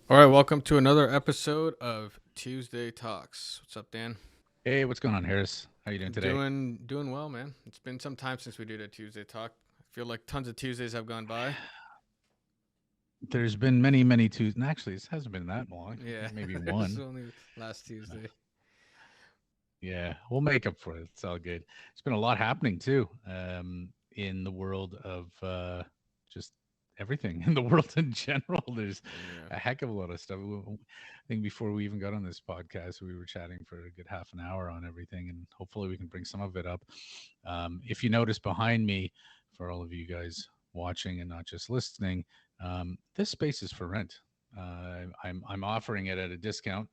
All right, welcome to another episode of Tuesday Talks. What's up, Dan? Hey, what's going on, Harris? How you doing today? Doing well, man. It's been some time since we did a Tuesday Talk. I feel like tons of Tuesdays have gone by. There's been many, many Tuesdays. Actually, this hasn't been that long. I Yeah, think maybe it was one. only last Tuesday. Yeah, we'll make up for it. It's all good. It's been a lot happening too, in the world of just everything in the world in general. There's Yeah. a heck of a lot of stuff. I think before we even got on this podcast, we were chatting for a good half an hour on everything, and hopefully we can bring some of it up. If you notice behind me, for all of you guys watching and not just listening, this space is for rent. I'm offering it at a discount.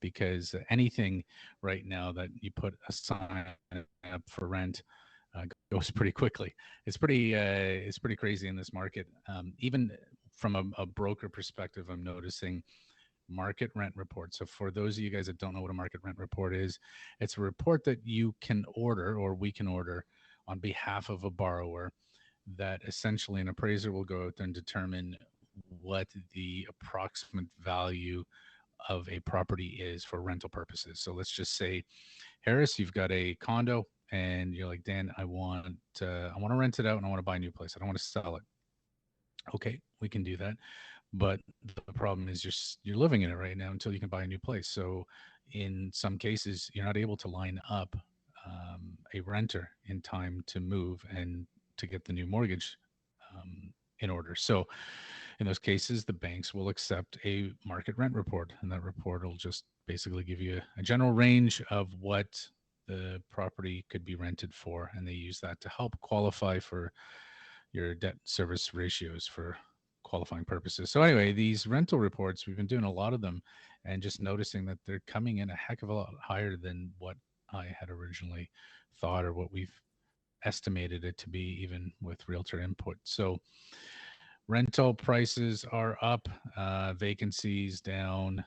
Because anything right now that you put a sign up for rent goes pretty quickly. It's pretty crazy in this market. Even from a broker perspective, I'm noticing market rent report. So for those of you guys that don't know what a market rent report is, it's a report that you can order or we can order on behalf of a borrower that essentially an appraiser will go out there and determine what the approximate value of a property is for rental purposes. So let's just say, Harris, you've got a condo and you're like, Dan, I want to rent it out and I want to buy a new place. I don't want to sell it. Okay, we can do that. But the problem is you're living in it right now until you can buy a new place. So in some cases, you're not able to line up a renter in time to move and to get the new mortgage in order. So in those cases, the banks will accept a market rent report, and that report will just basically give you a general range of what the property could be rented for, and they use that to help qualify for your debt service ratios for qualifying purposes. So anyway, these rental reports, we've been doing a lot of them and just noticing that they're coming in a heck of a lot higher than what I had originally thought or what we've estimated it to be even with realtor input. So rental prices are up, vacancies down,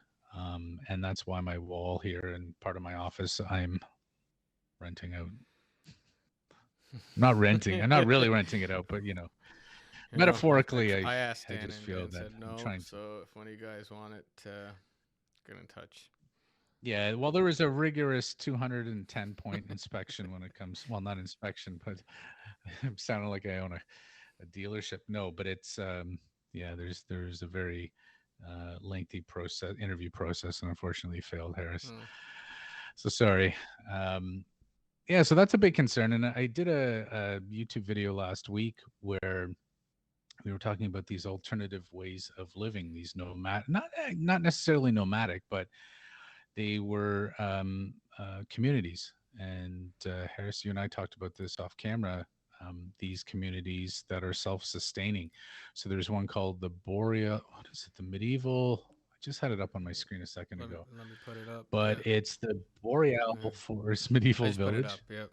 and that's why my wall here and part of my office I'm renting out. Not renting. I'm not really renting it out, but You know, metaphorically, I asked I Dan, just and feel Dan that said I'm no. trying to. So if one of you guys want it, get in touch. Yeah, well, there was a rigorous 210 point inspection when it comes. Well, not inspection, but I'm sounding like I own a dealership. No, but it's yeah. There's a very lengthy process, interview process, and unfortunately failed, Harris. Hmm. So sorry. Um, yeah, so that's a big concern. And I did a YouTube video last week where we were talking about these alternative ways of living, these nomad, not necessarily nomadic, but they were communities. And Harris, you and I talked about this off camera. These communities that are self-sustaining. So there's one called the Boreal. What is it? The medieval. I just had it up on my screen a second ago, Let me put it up. but Yeah. it's the Boreal Yeah. Forest I Medieval just put it up. Village.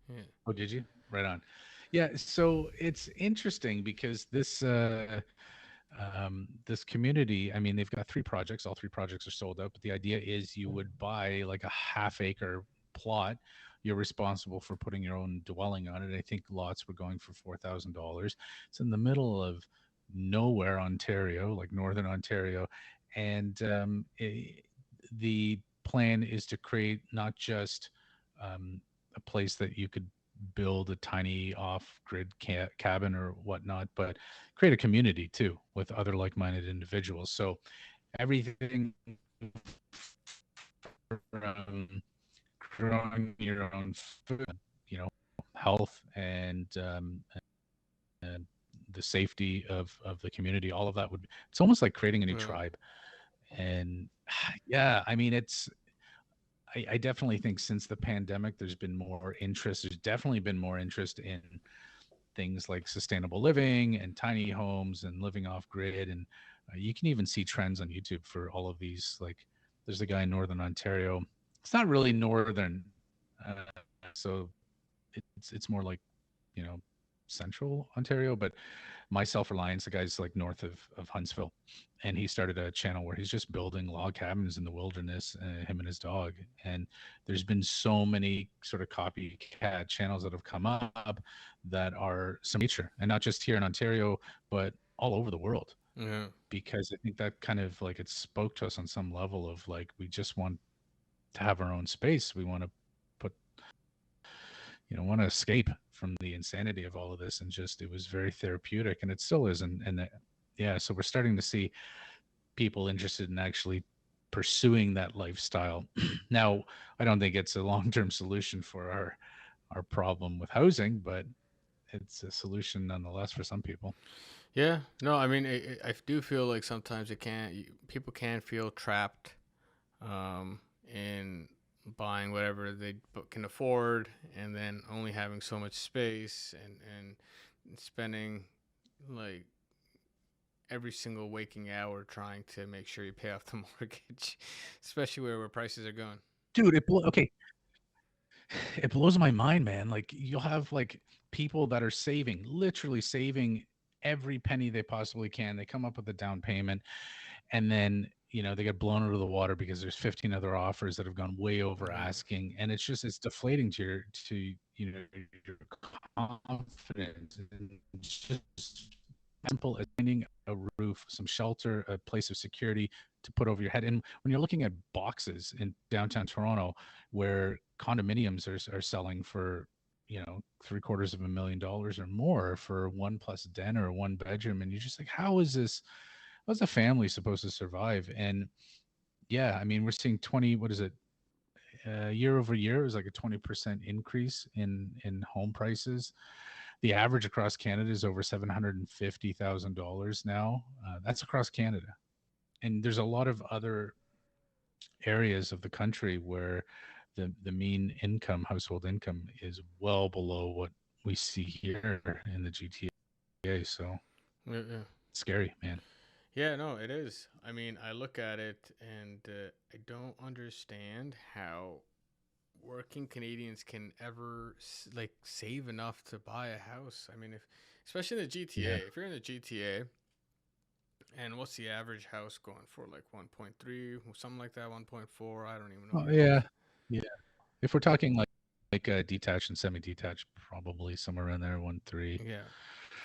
Yep. Yeah. Oh, did you? Right on. Yeah, so it's interesting because this community, I mean, they've got three projects. All three projects are sold out, but the idea is you would buy like a half acre plot. You're responsible for putting your own dwelling on it. I think lots were going for $4,000. It's in the middle of nowhere, Ontario, like northern Ontario, and the plan is to create not just a place that you could build a tiny off-grid cabin or whatnot, but create a community too with other like-minded individuals. So everything from growing your own food, health and the safety of the community, all of that would. It's almost like creating a new Yeah. tribe. And yeah, I mean, I definitely think since the pandemic, there's been more interest. There's definitely been more interest in things like sustainable living and tiny homes and living off grid. And you can even see trends on YouTube for all of these. Like, there's a guy in Northern Ontario. It's not really northern, so it's more like you know central Ontario, but my Self Reliance, the guy's like north of Huntsville, and he started a channel where he's just building log cabins in the wilderness, him and his dog. And there's been so many sort of copycat channels that have come up that are some nature, and not just here in Ontario, but all over the world, Yeah. because I think that kind of like it spoke to us on some level of like we just want to have our own space. We want to put, want to escape from the insanity of all of this, and just it was very therapeutic, and it still is. And yeah, so we're starting to see people interested in actually pursuing that lifestyle. Now, I don't think it's a long-term solution for our problem with housing, but it's a solution nonetheless for some people. Yeah. No, I mean, I do feel like sometimes people can feel trapped in buying whatever they can afford, and then only having so much space, and spending like every single waking hour trying to make sure you pay off the mortgage, especially where prices are going. Dude, okay, it blows my mind, man. Like you'll have like people that are saving, literally saving every penny they possibly can. They come up with a down payment, and then they get blown out of the water because there's 15 other offers that have gone way over Yeah. asking, and it's deflating to your confidence. And it's just simple as finding a roof, some shelter, a place of security to put over your head. And when you're looking at boxes in downtown Toronto where condominiums are selling for $750,000 or more for one plus den or one bedroom, and you're just like, how's a family supposed to survive? And yeah, I mean, we're seeing 20, what is it, year over year is like a 20% increase in home prices. The average across Canada is over $750,000 now. That's across Canada, and there's a lot of other areas of the country where the mean income, household income, is well below what we see here in the GTA. So Yeah, yeah. it's scary, man. Yeah, no, it is. I mean, I look at it and I don't understand how working Canadians can ever like save enough to buy a house. I mean, if especially in the GTA, Yeah. if you're in the GTA, and what's the average house going for? Like 1.3, something like that, 1.4. I don't even know Oh what it yeah, is. yeah. If we're talking like detached and semi-detached, probably somewhere in there, 1.3. Yeah.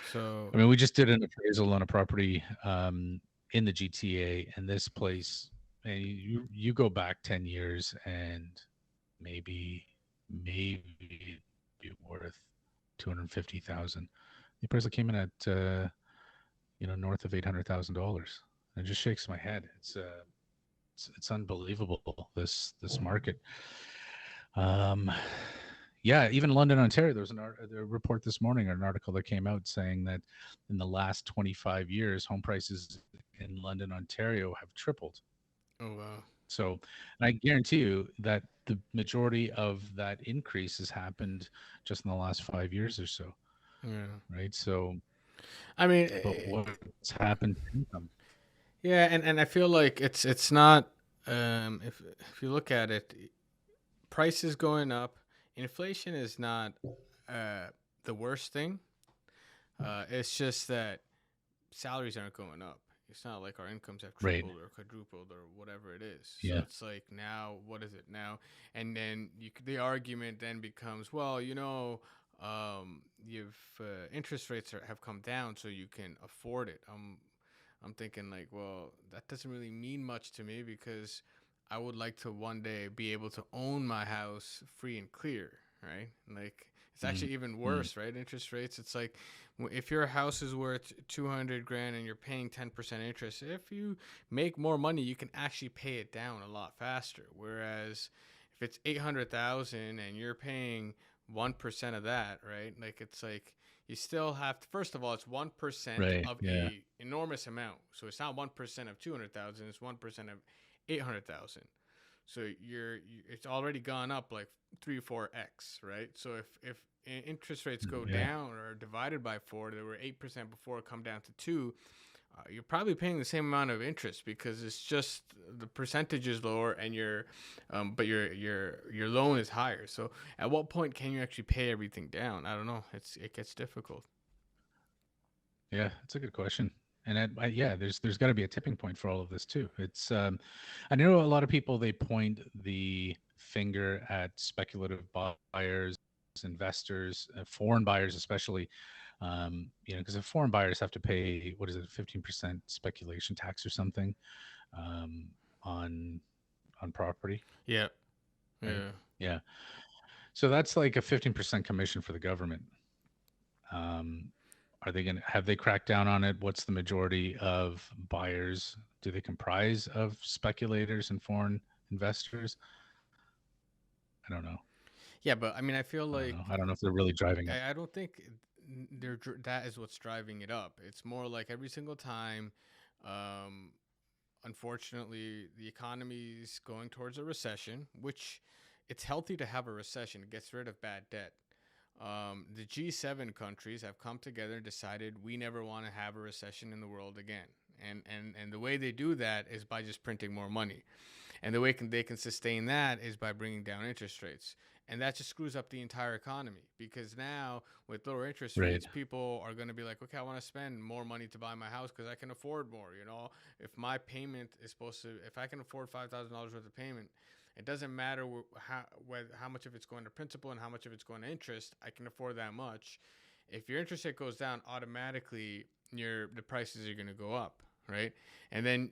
So, I mean, we just did an appraisal on a property in the GTA, and this place, and you go back 10 years, and maybe be worth 250,000. The appraisal came in at north of $800,000. It just shakes my head. It's unbelievable, this market. Um, yeah, even London, Ontario. There was a report this morning, or an article that came out saying that in the last 25 years, home prices in London, Ontario, have tripled. oh wow. So, and I guarantee you that the majority of that increase has happened just in the last 5 years or so, Yeah. right? So, I mean, but what's happened to income? yeah, and I feel like it's not if you look at it, prices going up, inflation is not uh the worst thing. It's just that salaries aren't going up. It's not like our incomes have Right. tripled or quadrupled or whatever it is. So Yeah. it's like now, what is it now? And then the argument then becomes, well, you've interest rates have come down, so you can afford it. I'm thinking like, well, that doesn't really mean much to me because I would like to one day be able to own my house free and clear, right? Like it's Mm, actually even mm, worse, right? Interest rates, it's like if your house is worth 200 grand and you're paying 10% interest, if you make more money, you can actually pay it down a lot faster. Whereas if it's 800,000 and you're paying 1% of that, right? Like it's like you still have to, first of all, it's 1% right. of Yeah. a enormous amount. So it's not 1% of 200,000, it's 1% of 800,000. So it's already gone up like 3 or 4x, right? So if interest rates go Yeah. down or are divided by 4, they were 8% before, come down to 2, you're probably paying the same amount of interest because it's just the percentage is lower and but your loan is higher. So at what point can you actually pay everything down? I don't know. It gets difficult. Yeah, it's a good question. And yeah, there's got to be a tipping point for all of this too. I know a lot of people, they point the finger at speculative buyers, investors, foreign buyers especially, Because if foreign buyers have to pay, what is it, 15% speculation tax or something, um, on property, Yeah. right? Yeah. Yeah. So that's like a 15% commission for the government. Um, are they going to have they cracked down on it? What's the majority of buyers? Do they comprise of speculators and foreign investors? I don't know. Yeah, but I mean, I feel I don't like know. I don't know if they're really driving it. I don't think that is what's driving it up. It's more like every single time, um, unfortunately, the economy's going towards a recession, which it's healthy to have a recession. It gets rid of bad debt. The G7 countries have come together and decided we never want to have a recession in the world again. And the way they do that is by just printing more money. And the way they can sustain that is by bringing down interest rates. And that just screws up the entire economy because now with lower interest Right. rates, people are going to be like, okay, I want to spend more money to buy my house because I can afford more. You know, if my payment is supposed to, if I can afford $5,000 worth of payment, it doesn't matter how much of it's going to principal and how much of it's going to interest. I can afford that much. If your interest rate goes down, automatically the prices are going to go up, right? And then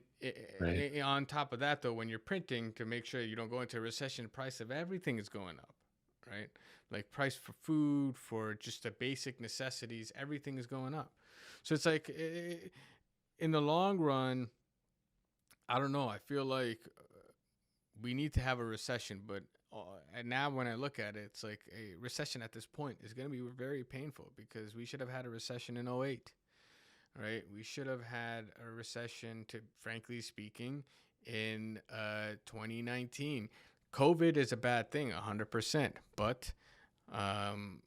Right. on top of that, though, when you're printing to make sure you don't go into a recession, the price of everything is going up, right? Like price for food, for just the basic necessities, everything is going up. So it's like in the long run, I don't know. I feel like we need to have a recession, but and now when I look at it, it's like a recession at this point is going to be very painful because we should have had a recession in '08. Right? We should have had a recession, to frankly speaking, in 2019. COVID is a bad thing, 100%. But um,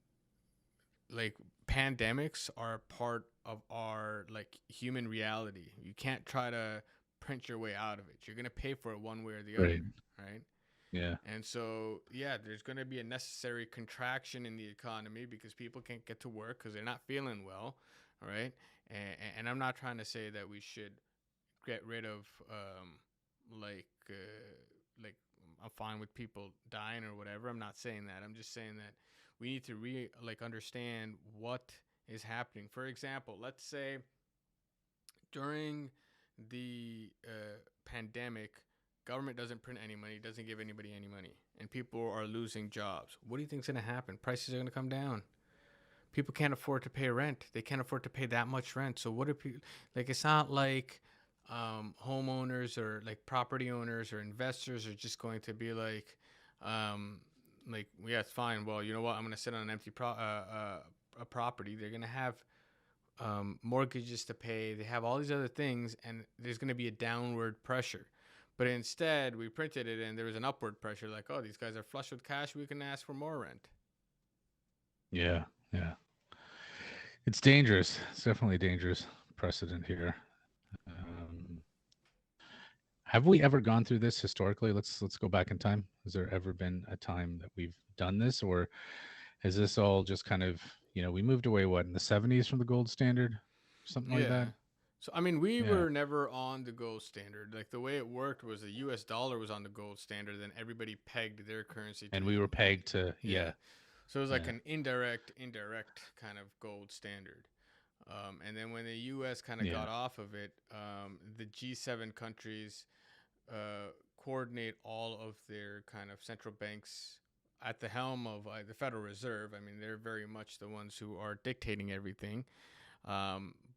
like pandemics are part of our like human reality. You can't try to print your way out of it. You're gonna pay for it one way or the other, Right. right? Yeah. And so, yeah, there's going to be a necessary contraction in the economy because people can't get to work because they're not feeling well, right? And I'm not trying to say that we should get rid of, like I'm fine with people dying or whatever. I'm not saying that. I'm just saying that we need to understand what is happening. For example, let's say during the pandemic, government doesn't print any money, doesn't give anybody any money, and people are losing jobs. What do you think is going to happen? Prices are going to come down. People can't afford to pay rent. They can't afford to pay that much rent. So what are people like? It's not like homeowners or like property owners or investors are just going to be um, like yeah, it's fine. Well, you know what? I'm going to sit on an empty a property. They're going to have mortgages to pay. They have all these other things, and there's going to be a downward pressure. But instead, we printed it, and there was an upward pressure. Like, oh, these guys are flush with cash. We can ask for more rent. Yeah. Yeah. It's dangerous. It's definitely a dangerous precedent here. Um, have we ever gone through this historically? Let's go back in time. Has there ever been a time that we've done this, or is this all just kind of, we moved away what in the 70s from the gold standard, something like that? Yeah. So I mean, we Yeah. were never on the gold standard. Like the way it worked was the U.S. dollar was on the gold standard, then everybody pegged their currency to And the we were pegged to, yeah. yeah, So it was like yeah, an indirect kind of gold standard. And then when the U.S. kind of yeah, got off of it, the G7 countries coordinate all of their kind of central banks at the helm of the Federal Reserve. I mean, they're very much the ones who are dictating everything,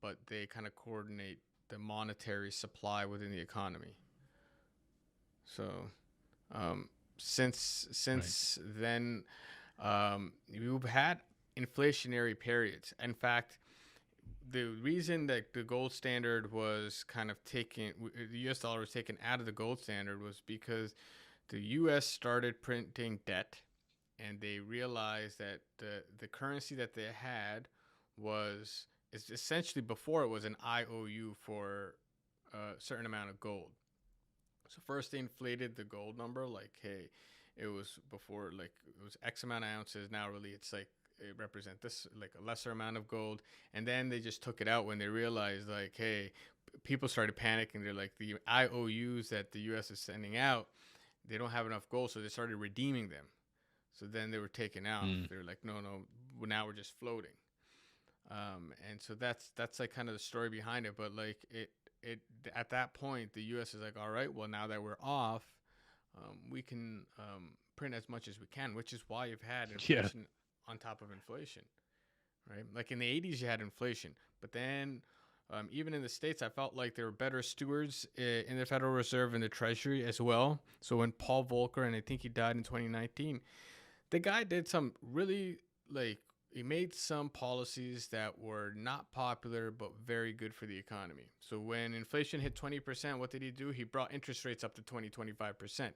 but they kind of coordinate the monetary supply within the economy. So um, right, since then, we've had inflationary periods. In fact, the reason that the gold standard was kind of taken, the U.S. dollar was taken out of the gold standard, was because the U.S. started printing debt, and they realized that the currency that they had was is essentially before it was an IOU for a certain amount of gold. So first they inflated the gold number, like hey, it was before like it was X amount of ounces. Now really it's like it represent this like a lesser amount of gold, and then they just took it out when they realized like hey, people started panicking. They're like the IOUs that the U.S. is sending out, they don't have enough gold, so they started redeeming them. So then they were taken off. mm, They were like, no, no, now we're just floating. And so that's like kind of the story behind it. But like it at that point, the U.S. is like, all right, well now that we're off, we can print as much as we can, which is why you've had Yeah. inflation on top of inflation, right? Like in the 80s, you had inflation, but then even in the States, I felt like there were better stewards in the Federal Reserve and the Treasury as well. So when Paul Volcker, and I think he died in 2019, the guy did some really like he made some policies that were not popular but very good for the economy. So when inflation hit 20%, what did he do? He brought interest rates up to 20-25%.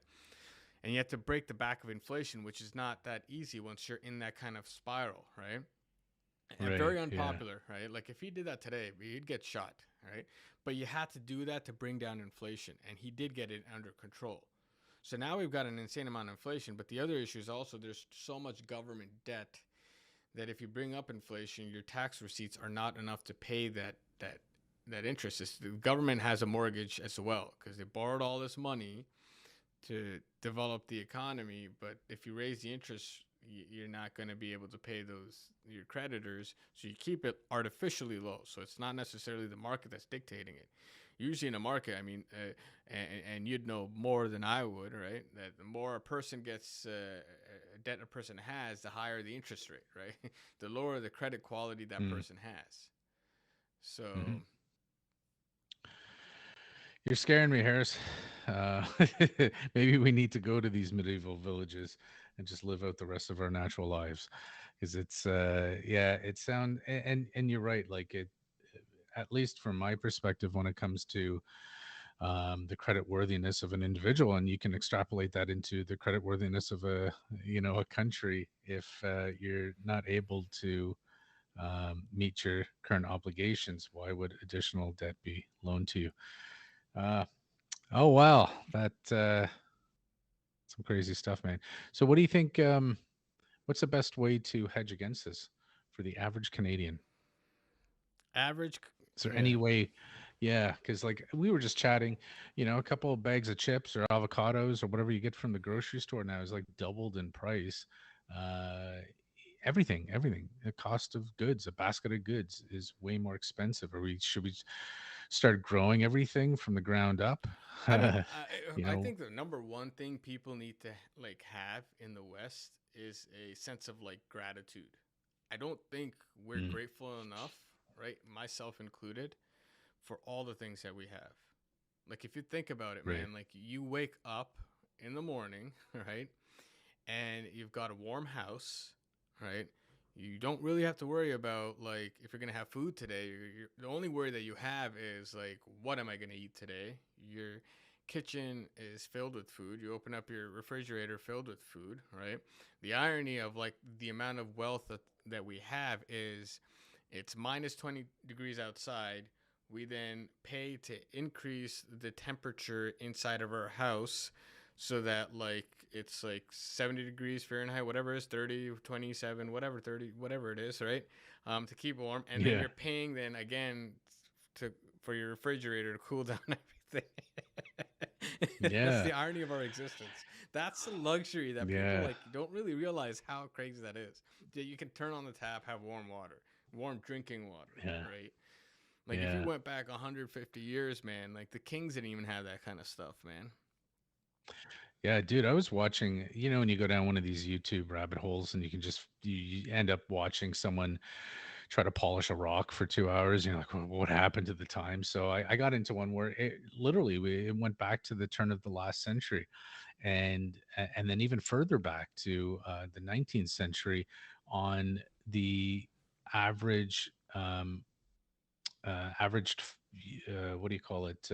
And you have to break the back of inflation, which is not that easy once you're in that kind of spiral, right? And Right. very Yeah. unpopular, right? Like if he did that today, he'd get shot, right? But you had to do that to bring down inflation, and he did get it under control. So now we've got an insane amount of inflation, but the other issue is also there's so much government debt that if you bring up inflation, your tax receipts are not enough to pay that interest. The government has a mortgage as well because they borrowed all this money to develop the economy, but if you raise the interest, you're not going to be able to pay those your creditors, so you keep it artificially low. So it's not necessarily the market that's dictating it. Usually in a market, I mean, and you'd know more than I would, right? That the more a person gets debt a person has, the higher the interest rate, right? The lower the credit quality that Mm. person has. So Hmm. You're scaring me, Harris. Uh, maybe we need to go to these medieval villages and just live out the rest of our natural lives, because it's yeah, it sound and you're right. Like it, at least from my perspective, when it comes to the credit worthiness of an individual, and you can extrapolate that into the credit worthiness of a a country. If you're not able to meet your current obligations, why would additional debt be loaned to you? Uh, oh wow, that some crazy stuff, man. So, what do you think? What's the best way to hedge against this for the average Canadian? average, Is there any yeah. way? Yeah, because like we were just chatting, a couple of bags of chips or avocados or whatever you get from the grocery store now is like doubled in price. Uh, everything. The cost of goods, a basket of goods is way more expensive. Or we should we start growing everything from the ground up? I don't know. you I know, think the number one thing people need to like have in the West is a sense of like gratitude. I don't think we're mm, grateful enough, right? Myself included, for all the things that we have. Like if you think about it, right? man, like you wake up in the morning, right? And you've got a warm house, right? You don't really have to worry about like if you're gonna have food today. The only worry that you have is like, what am I gonna eat today? Your kitchen is filled with food. You open up your refrigerator filled with food, right? The irony of like the amount of wealth that we have is it's minus 20 degrees outside. We then pay to increase the temperature inside of our house so that like it's like 70 degrees Fahrenheit, whatever it is, 30, 27, whatever, 30, whatever it is, right? To keep warm. And then Yeah, you're paying then again to for your refrigerator to cool down everything. That's yeah, the irony of our existence. That's the luxury that people yeah, like don't really realize how crazy that is. That you can turn on the tap, have warm water, warm drinking water, yeah, right? Like if you yeah. went back 150 years, man, like the kings didn't even have that kind of stuff, man. Yeah, dude, I was watching, when you go down one of these YouTube rabbit holes and you can just you end up watching someone try to polish a rock for 2 hours. You're like, what happened to the time? So I got into one where it literally it went back to the turn of the last century, and then even further back to the 19th century on the average averaged what do you call it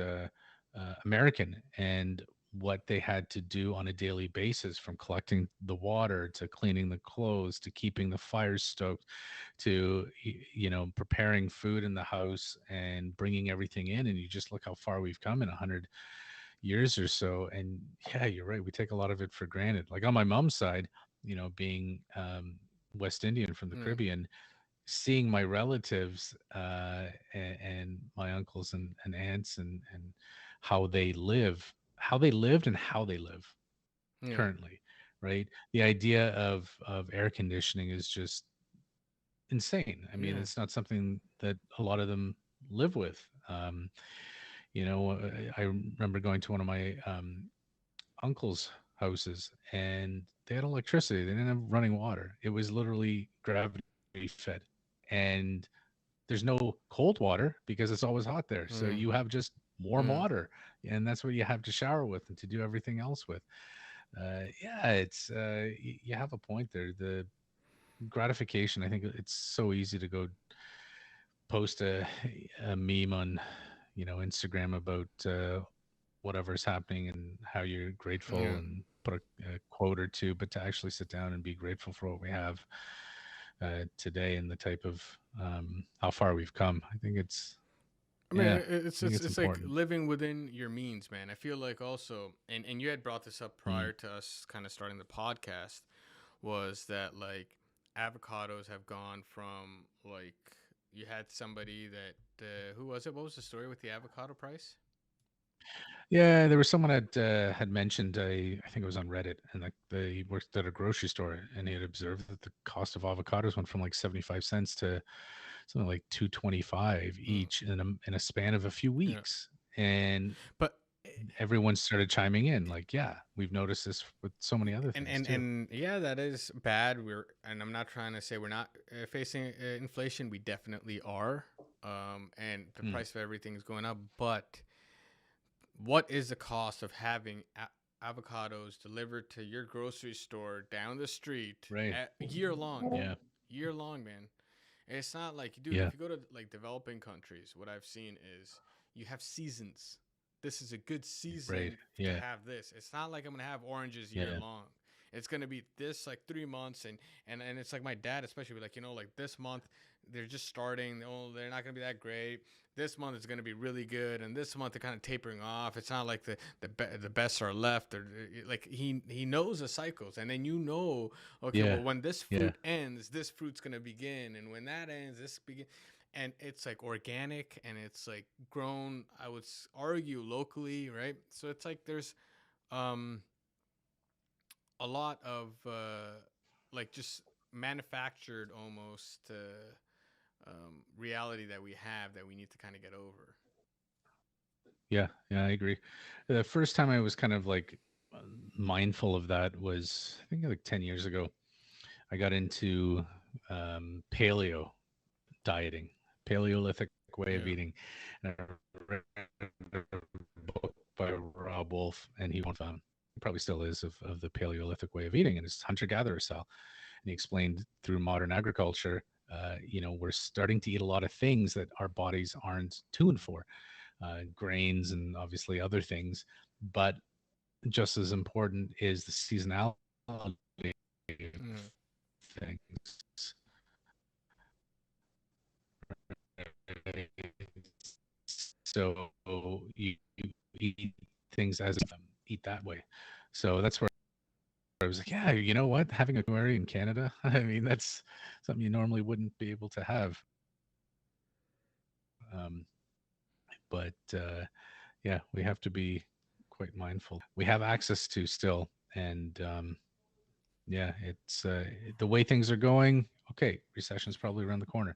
American, and what they had to do on a daily basis, from collecting the water to cleaning the clothes to keeping the fires stoked to preparing food in the house and bringing everything in. And you just look how far we've come in 100 years or so. And yeah, you're right, we take a lot of it for granted. Like on my mom's side, being West Indian from the Mm, Caribbean, seeing my relatives and my uncles and aunts, and how they live, how they lived and how they live yeah. currently, right? The idea of air conditioning is just insane. I mean, Yeah. it's not something that a lot of them live with. I remember going to one of my uncle's houses, and they had electricity. They didn't have running water. It was literally gravity fed, and there's no cold water because it's always hot there. So Mm, you have just warm mm, water, and that's what you have to shower with and to do everything else with. Yeah, it's you have a point there. The gratification. I think it's so easy to go post a meme on Instagram about whatever's happening and how you're grateful yeah. and put a quote or two, but to actually sit down and be grateful for what we have today and the type of how far we've come. I think it's I mean, yeah, I think it's it's like important. living within your means, man. I feel like also, and you had brought this up Mm. prior to us kind of starting the podcast, was that like avocados have gone from like you had somebody that who was it? What was the story with the avocado price? Yeah, there was someone had mentioned I think it was on Reddit, and like they worked at a grocery store, and he had observed that the cost of avocados went from like 75 cents to something like 225 Mm, each in a span of a few yeah, weeks, and but everyone started chiming in like, yeah, we've noticed this with so many other and things too. yeah, that is bad. And I'm not trying to say we're not facing inflation. We definitely are, and the Mm, price of everything is going up. But what is the cost of having avocados delivered to your grocery store down the street right. year long, Yeah. year long, man? It's not like, dude, Yeah. if you go to like developing countries, what I've seen is you have seasons. This is a good Right. season to Yeah. have this. It's not like I'm gonna have oranges year Yeah. long. It's gonna be this like 3 months, and it's like my dad especially, like, like this month they're just starting. Oh, they're not gonna be that great. This month is gonna be really good, and this month they're kind of tapering off. It's not like the best are left. Or like he knows the cycles, and then okay, Yeah. well, when this Yeah. fruit ends, this fruit's gonna begin, and when that ends, this begin, and it's like organic and it's like grown. I would argue locally, right? So it's like there's um a lot of like just manufactured almost reality that we have that we need to kind of get over. Yeah. Yeah. I agree. The first time I was kind of like mindful of that was, I think, like 10 years ago. I got into paleo dieting, Paleolithic way of Yeah. eating. And I read a book by Rob Wolf, and he probably still is, of the Paleolithic way of eating, and it's hunter gatherer style. And he explained through modern agriculture, we're starting to eat a lot of things that our bodies aren't tuned for, grains and obviously other things. But just as important is the seasonality of Mm. things. So you eat things as eat that way. So that's where I was like, yeah, you know what? Having a January in Canada, I mean, that's something you normally wouldn't be able to have. Um, but yeah, we have to be quite mindful. We have access to still, and yeah, it's the way things are going. Okay, recession's probably around the corner,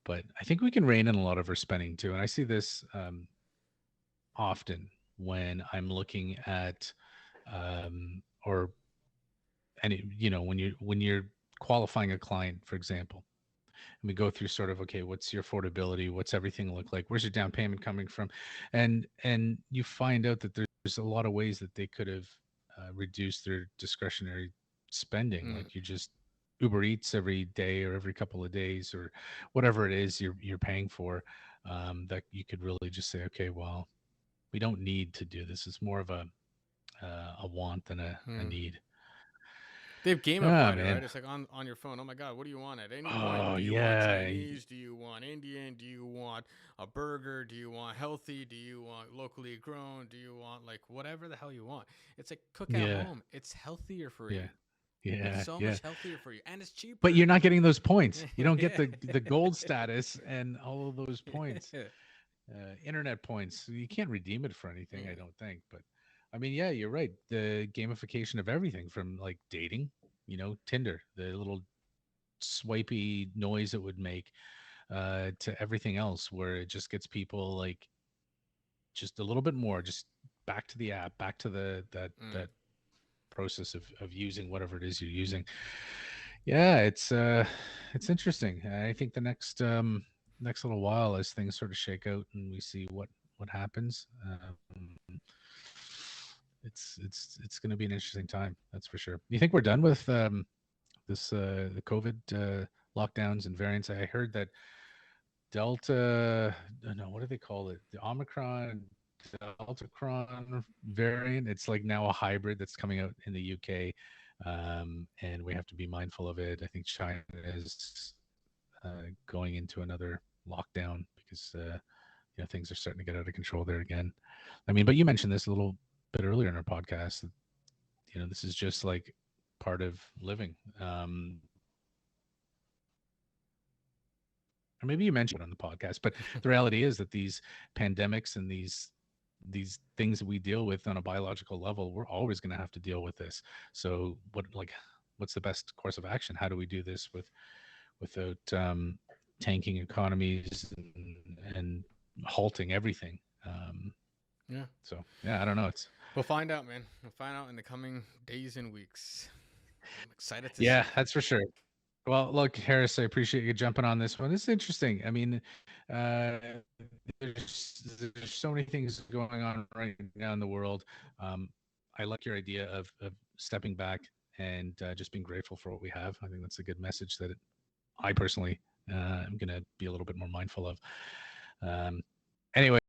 but I think we can rein in a lot of our spending too. And I see this often when I'm looking at or any when you're qualifying a client, for example, and we go through sort of, okay, what's your affordability, what's everything look like, where's your down payment coming from, and you find out that there's a lot of ways that they could have reduced their discretionary spending, Mm. like you just Uber Eats every day or every couple of days or whatever it is you're paying for, that you could really just say, okay, well, we don't need to do this. It's more of a want than a Mm. need. They've Oh gamified it, right? man. It's like on your phone. Oh my God, what do you want at any point? Oh Do you want yeah. Chinese? Do you want Indian? Do you want a burger? Do you want healthy? Do you want locally grown? Do you want like whatever the hell you want? It's like cook at Yeah. home. It's healthier for Yeah. you. It's Yeah. so Yeah. much healthier for you, and it's But cheaper. you're not getting those points. You don't get Yeah. the gold status and all of those points, internet points. You can't redeem it for anything, I Yeah. don't think. But I mean, yeah, you're right. The gamification of everything from like dating, Tinder, the little swipey noise it would make to everything else, where it just gets people like just a little bit more, just back to the app, back to that Mm. process of using whatever it is you're using. Yeah, it's interesting. I think the next little while, as things sort of shake out and we see what happens, it's going to be an interesting time. That's for sure. You think we're done with this the COVID lockdowns and variants? I heard that Delta, no, what do they call it? The Omicron, Deltacron variant. It's like now a hybrid that's coming out in the UK, and we have to be mindful of it. I think China is going into another lockdown because things are starting to get out of control there again. I mean, but you mentioned this a little bit earlier in our podcast. This is just like part of living. Or maybe you mentioned it on the podcast, but the reality is that these pandemics and these things that we deal with on a biological level, we're always going to have to deal with this. So what's the best course of action? How do we do this without tanking economies and halting everything? Yeah. So yeah, I don't know. We'll find out, man. We'll find out in the coming days and weeks. I'm excited to Yeah, see. that's for sure. Well, look, Harris, I appreciate you jumping on this one. This is interesting. I mean, uh, there's so many things going on right now in the world. I like your idea of stepping back and just being grateful for what we have. I think that's a good message that I personally am going to be a little bit more mindful of. Um, anyway.